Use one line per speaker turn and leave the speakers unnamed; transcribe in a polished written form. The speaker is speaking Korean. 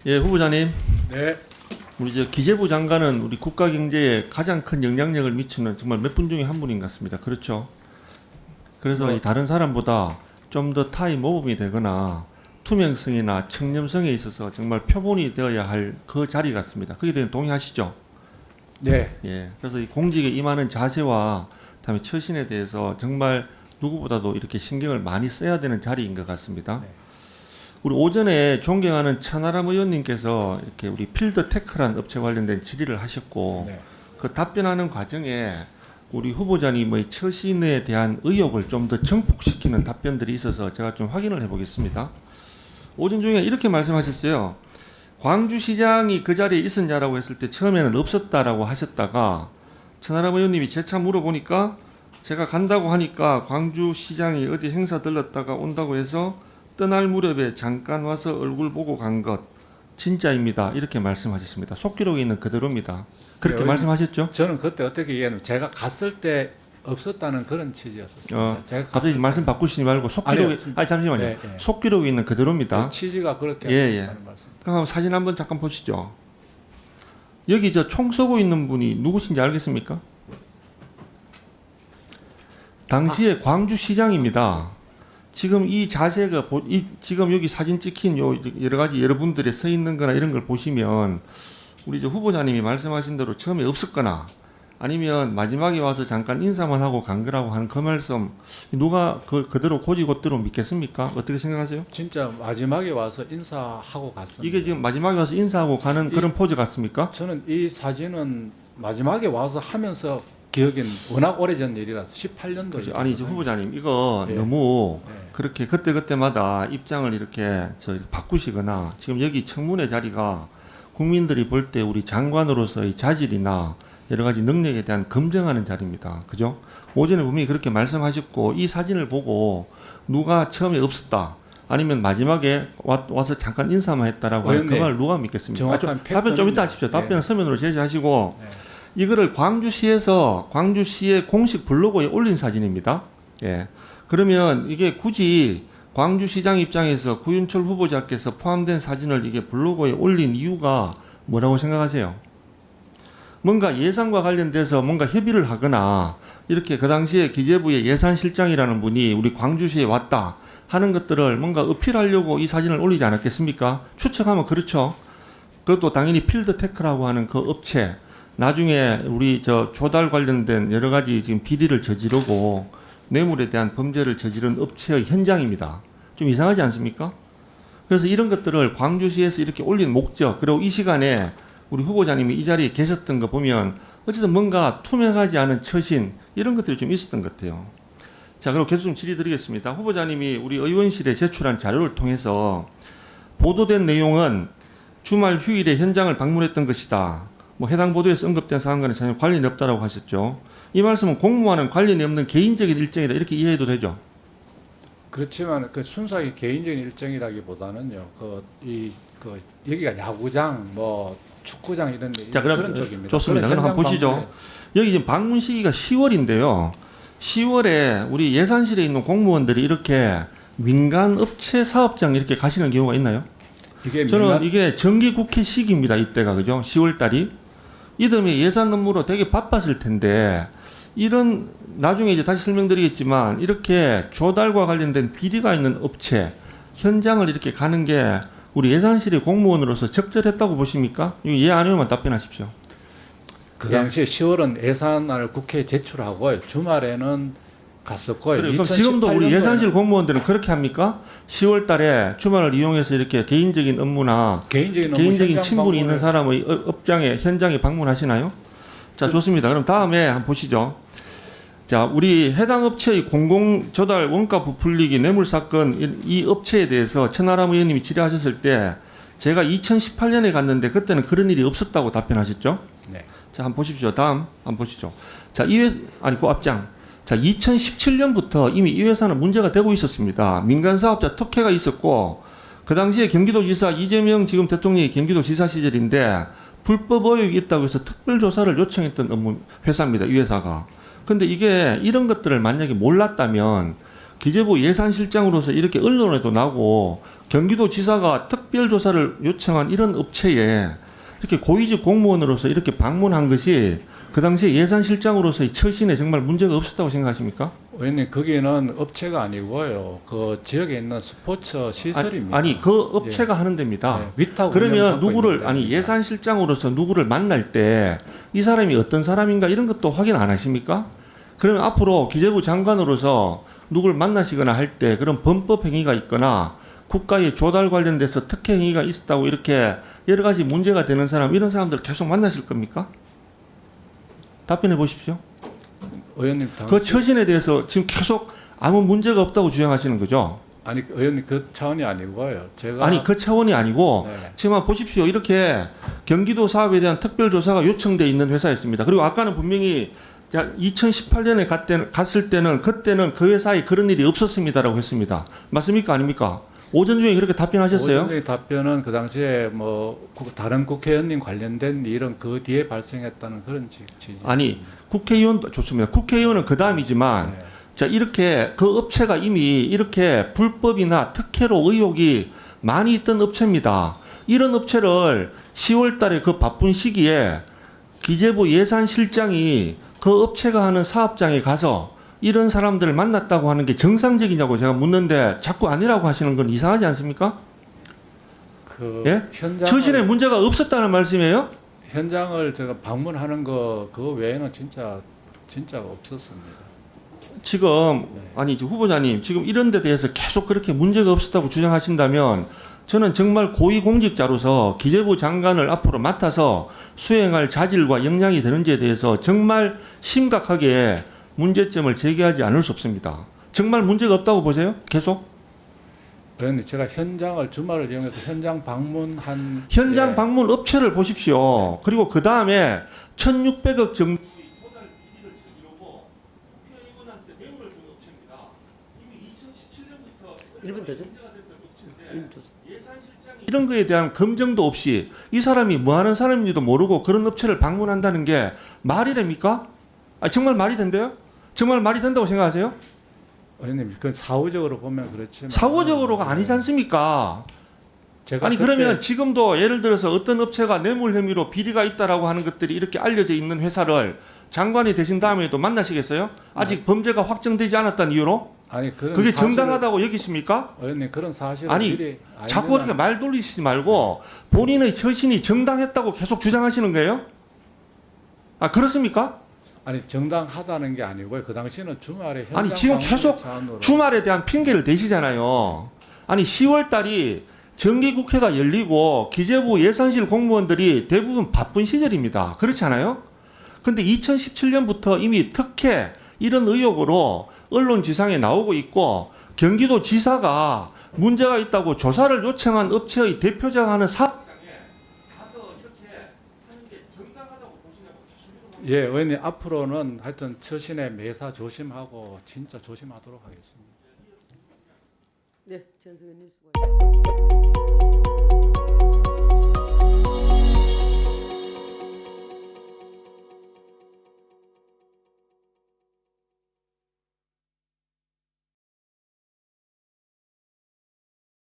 예, 후보자님.
네.
우리 기재부 장관은 우리 국가 경제에 가장 큰 영향력을 미치는 정말 몇 분 중에 한 분인 것 같습니다. 그렇죠? 그래서 이 다른 사람보다 좀 더 타의 모범이 되거나 투명성이나 청렴성에 있어서 정말 표본이 되어야 할 그 자리 같습니다. 거기에 대해 동의하시죠?
네.
예. 그래서 이 공직에 임하는 자세와 그다음에 처신에 대해서 정말 누구보다도 이렇게 신경을 많이 써야 되는 자리인 것 같습니다.
네.
우리 오전에 존경하는 천하람 의원님께서 이렇게 우리 필드테크란 업체 관련된 질의를 하셨고
네.
그 답변하는 과정에 우리 후보자님의 처신에 대한 의혹을 좀 더 증폭시키는 답변들이 있어서 제가 좀 확인을 해보겠습니다. 오전 중에 이렇게 말씀하셨어요. 광주시장이 그 자리에 있었냐라고 했을 때 처음에는 없었다라고 하셨다가 천하람 의원님이 재차 물어보니까 제가 간다고 하니까 광주시장이 어디 행사 들렀다가 온다고 해서 떠날 무렵에 잠깐 와서 얼굴 보고 간 것 진짜입니다. 이렇게 말씀하셨습니다. 속기록에 있는 그대로입니다. 그렇게
네,
말씀하셨죠?
저는 그때 어떻게 얘기하냐면 제가 갔을 때 없었다는 그런 취지였었습니다. 제가
갑자기
갔을
말씀
때-
바꾸시지 말고 속기록에
아니요,
잠시만요.
네, 네.
속기록에 있는 그대로입니다.
그 취지가 그렇게
예,
하는 말씀.
그럼 사진 한번 잠깐 보시죠. 여기 총 쏘고 있는 분이 누구신지 알겠습니까? 당시에 광주시장입니다. 지금 이 자세가 지금 여기 사진 찍힌 요 여러 가지 여러분들이 서 있는 거나 이런 걸 보시면 우리 후보자님이 말씀하신 대로 처음에 없었거나 아니면 마지막에 와서 잠깐 인사만 하고 간 거라고 하는 그 말씀 누가 그대로 고지고대로 믿겠습니까? 어떻게 생각하세요?
진짜 마지막에 와서 인사하고 갔습니다.
이게 지금 마지막에 와서 인사하고 가는 그런 포즈 같습니까?
저는 이 사진은 마지막에 와서 하면서 기억엔 워낙 오래전 일이라서 18년도.
아니 후보자님 이거
예.
너무
예.
그렇게 그때그때마다 입장을 이렇게 바꾸시거나 지금 여기 청문회 자리가 국민들이 볼 때 우리 장관으로서의 자질이나 여러 가지 능력에 대한 검증하는 자리입니다. 그죠? 오전에 분명히 그렇게 말씀하셨고 이 사진을 보고 누가 처음에 없었다 아니면 마지막에 와서 잠깐 인사만 했다라고 하는 그 말 누가 믿겠습니까?
정확한
답변 좀 이따 하십시오.
네.
답변은 서면으로 제시하시고
네.
이거를 광주시의 공식 블로그에 올린 사진입니다. 예. 그러면 이게 굳이 광주시장 입장에서 구윤철 후보자께서 포함된 사진을 이게 블로그에 올린 이유가 뭐라고 생각하세요? 뭔가 예산과 관련돼서 뭔가 협의를 하거나 이렇게 그 당시에 기재부의 예산실장이라는 분이 우리 광주시에 왔다 하는 것들을 뭔가 어필하려고 이 사진을 올리지 않았겠습니까? 추측하면 그렇죠. 그것도 당연히 필드테크라고 하는 그 업체 나중에 우리 조달 관련된 여러 가지 지금 비리를 저지르고 뇌물에 대한 범죄를 저지른 업체의 현장입니다. 좀 이상하지 않습니까? 그래서 이런 것들을 광주시에서 이렇게 올린 목적 그리고 이 시간에 우리 후보자님이 이 자리에 계셨던 거 보면 어쨌든 뭔가 투명하지 않은 처신 이런 것들이 좀 있었던 것 같아요. 자, 그리고 계속 좀 질의 드리겠습니다. 후보자님이 우리 의원실에 제출한 자료를 통해서 보도된 내용은 주말 휴일에 현장을 방문했던 것이다. 뭐 해당 보도에서 언급된 사항과는 전혀 관련이 없다라고 하셨죠. 이 말씀은 공무와는 관련이 없는 개인적인 일정이다 이렇게 이해해도 되죠?
그렇지만 그 순수하게 개인적인 일정이라기보다는요. 여기가 야구장, 뭐 축구장 이런
자, 그럼
그런 쪽입니다.
좋습니다. 그럼 한번 보시죠. 여기 지금 방문 시기가 10월인데요. 10월에 우리 예산실에 있는 공무원들이 이렇게 민간 업체 사업장 이렇게 가시는 경우가 있나요? 저는 이게 정기국회 시기입니다. 이때가 그죠? 10월 달이 이듬해 예산 업무로 되게 바빴을 텐데 이런 나중에 이제 다시 설명드리겠지만 이렇게 조달과 관련된 비리가 있는 업체 현장을 이렇게 가는 게 우리 예산실의 공무원으로서 적절했다고 보십니까? 예 아니요만 답변하십시오.
그 당시에 10월은 예산안을 국회에 제출하고 주말에는 갔었고요.
그럼 지금도 우리 예산실 공무원들은 그렇게 합니까? 10월 달에 주말을 이용해서 이렇게 개인적인 업무나 개인적인 친분이 있는 사람의 업장에 현장에 방문하시나요? 자, 좋습니다. 그럼 다음에 한번 보시죠. 자, 우리 해당 업체의 공공 조달 원가 부풀리기 뇌물 사건 이 업체에 대해서 천하람 의원님이 질의하셨을 때 제가 2018년에 갔는데 그때는 그런 일이 없었다고 답변하셨죠?
네.
자, 한번 보십시오. 다음 한번 보시죠. 자, 그 앞장. 자, 2017년부터 이미 이 회사는 문제가 되고 있었습니다. 민간 사업자 특혜가 있었고 그 당시에 경기도지사 이재명 지금 대통령이 경기도지사 시절인데 불법 의혹이 있다고 해서 특별조사를 요청했던 회사입니다. 이 회사가. 근데 이게 이런 것들을 만약에 몰랐다면 기재부 예산실장으로서 이렇게 언론에도 나고 경기도지사가 특별조사를 요청한 이런 업체에 이렇게 고위직 공무원으로서 이렇게 방문한 것이 그 당시에 예산실장으로서의 처신에 정말 문제가 없었다고 생각하십니까?
의원님 거기는 업체가 아니고요. 그 지역에 있는 스포츠 시설입니다.
아니 그 업체가 하는 데입니다.
네, 위탁
그러면
운영받고
누구를
있는
아니
데입니다.
예산실장으로서 누구를 만날 때 이 사람이 어떤 사람인가 이런 것도 확인 안 하십니까? 그러면 앞으로 기재부 장관으로서 누구를 만나시거나 할 때 그런 범법 행위가 있거나 국가의 조달 관련돼서 특혜 행위가 있었다고 이렇게 여러 가지 문제가 되는 사람 이런 사람들 계속 만나실 겁니까? 답변해 보십시오.
의원님
그 처신에 대해서 지금 계속 아무 문제가 없다고 주장하시는 거죠?
아니 의원님 그 차원이 아니고요. 제가
아니 그 차원이 아니고
네.
지금 한번 보십시오. 이렇게 경기도 사업에 대한 특별조사가 요청돼 있는 회사였습니다. 그리고 아까는 분명히 2018년에 갔을 때는 그때는 그 회사에 그런 일이 없었습니다라고 했습니다. 맞습니까? 아닙니까? 오전 중에 그렇게 답변하셨어요?
오전의 답변은 그 당시에 뭐 다른 국회의원님 관련된 일은 그 뒤에 발생했다는 그런 취지.
아니 국회의원도 좋습니다. 국회의원은 그 다음이지만
네.
자 이렇게 그 업체가 이미 이렇게 불법이나 특혜로 의혹이 많이 있던 업체입니다. 이런 업체를 10월 달에 그 바쁜 시기에 기재부 예산실장이 그 업체가 하는 사업장에 가서 이런 사람들을 만났다고 하는 게 정상적이냐고 제가 묻는데 자꾸 아니라고 하시는 건 이상하지 않습니까?
그
예?
현장을
처신에 문제가 없었다는 말씀이에요?
현장을 제가 방문하는 거 그거 외에는 진짜 없었습니다.
지금 아니 이제 후보자님 지금 이런 데 대해서 계속 그렇게 문제가 없었다고 주장하신다면 저는 정말 고위공직자로서 기재부 장관을 앞으로 맡아서 수행할 자질과 역량이 되는지에 대해서 정말 심각하게 문제점을 제기하지 않을 수 없습니다. 정말 문제가 없다고 보세요? 계속?
의원님 제가 현장을 주말을 이용해서 현장 방문한
현장
예,
방문 업체를 보십시오. 그리고 그 다음에 1,600억 정도 이런 거에 대한 검증도 없이 이 사람이 뭐 하는 사람인지도 모르고 그런 업체를 방문한다는 게 말이 됩니까? 아, 정말 말이 된대요? 정말 말이 된다고 생각하세요?
의원님 그 사후적으로 보면 그렇지만
사고적으로가 아니지 않습니까?
제가
아니
그때
그러면 지금도 예를 들어서 어떤 업체가 뇌물 혐의로 비리가 있다라고 하는 것들이 이렇게 알려져 있는 회사를 장관이 되신 다음에도 만나시겠어요? 아직 범죄가 확정되지 않았다는 이유로?
아니 그런
그게
사실을-
정당하다고 여기십니까?
의원님 그런 사실을
아니,
미리
자꾸
알면은-
이렇게 말 돌리시지 말고 본인의 처신이 정당했다고 계속 주장하시는 거예요? 아 그렇습니까?
아니 정당하다는 게 아니고요. 그 당시는 주말에 현장
아니 지금
방문
계속
차원으로
주말에 대한 핑계를 대시잖아요. 아니 10월 달이 정기국회가 열리고 기재부 예산실 공무원들이 대부분 바쁜 시절입니다. 그렇지 않아요? 근데 2017년부터 이미 특혜 이런 의혹으로 언론 지상에 나오고 있고 경기도 지사가 문제가 있다고 조사를 요청한 업체의 대표자가 하는 사업장에 가서 이렇게 하는 게 정당하다고 보시냐고.
예, 의원님 앞으로는 하여튼 처신에 매사 조심하고 진짜 조심하도록 하겠습니다.
네, 전승현님 수고하셨습니다.